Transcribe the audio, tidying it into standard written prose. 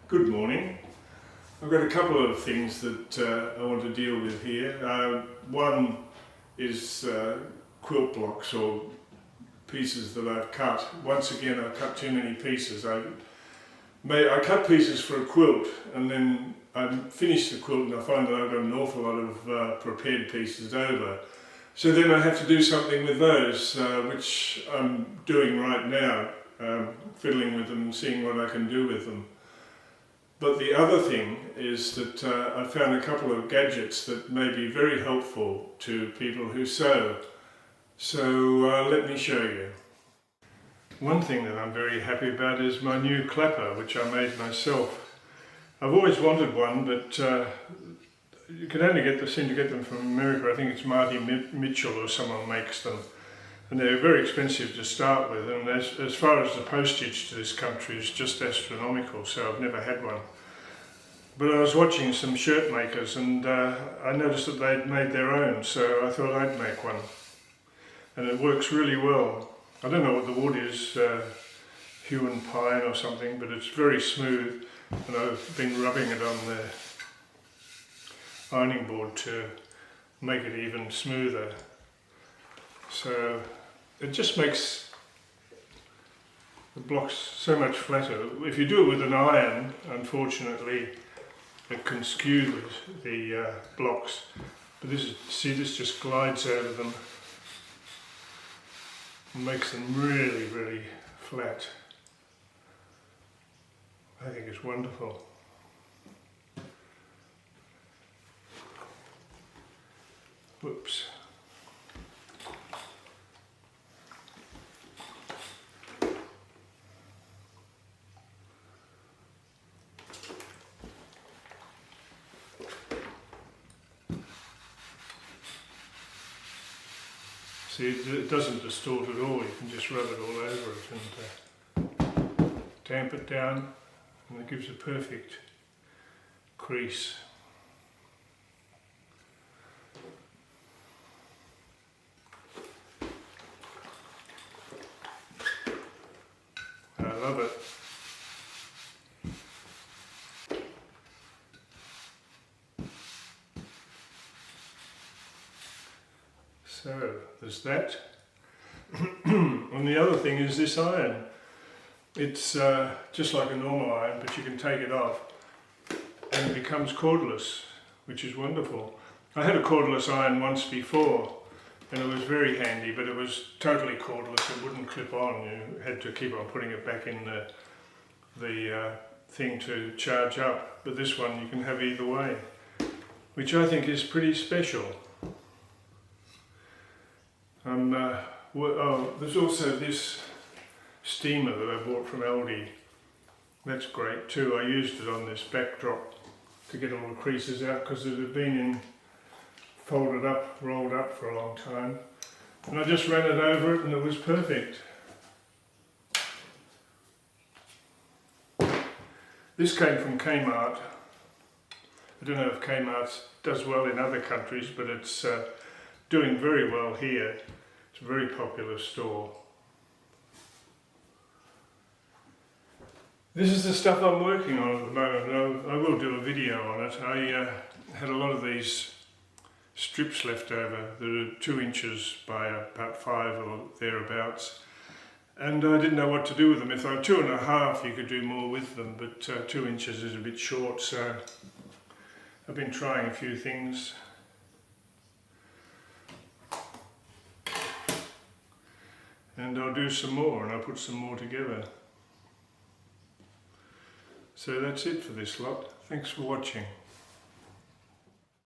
Good morning. I've got a couple of things that I want to deal with here. One is quilt blocks or pieces that I've cut. Once again, I've cut too many pieces. I cut pieces for a quilt and then I finish the quilt and I find that I've got an awful lot of prepared pieces over. So then I have to do something with those, which I'm doing right now, fiddling with them and seeing what I can do with them. But the other thing is that I found a couple of gadgets that may be very helpful to people who sew. So let me show you. One thing that I'm very happy about is my new clapper, which I made myself. I've always wanted one, but you can only seem to get them from America. I think it's Marty Mitchell or someone makes them. And they're very expensive to start with, and as far as the postage to this country is just astronomical, so I've never had one. But I was watching some shirt makers and I noticed that they'd made their own, so I thought I'd make one. And it works really well. I don't know what the wood is, hewn pine or something, but it's very smooth, and I've been rubbing it on the ironing board to make it even smoother. So it just makes the blocks so much flatter. If you do it with an iron, unfortunately, it can skew the blocks. But this just glides over them and makes them really, really flat. I think it's wonderful. Whoops. See, it doesn't distort at all. You can just rub it all over it and damp it down, and it gives a perfect crease. I love it. So there's that. And the other thing is this iron. It's just like a normal iron, but you can take it off and it becomes cordless, which is wonderful. I had a cordless iron once before and it was very handy, but it was totally cordless. It wouldn't clip on. You had to keep on putting it back in the thing to charge up. But this one you can have either way, which I think is pretty special. There's also this steamer that I bought from Aldi. That's great too. I used it on this backdrop to get all the creases out because it had been folded up, rolled up for a long time. And I just ran it over it and it was perfect. This came from Kmart. I don't know if Kmart does well in other countries, but it's doing very well here. It's a very popular store. This is the stuff I'm working on at the moment. I will do a video on it. I had a lot of these strips left over that are 2 inches by about 5 or thereabouts. And I didn't know what to do with them. If they were 2.5, you could do more with them, but 2 inches is a bit short, so I've been trying a few things. And I'll do some more, and I'll put some more together. So that's it for this lot. Thanks for watching.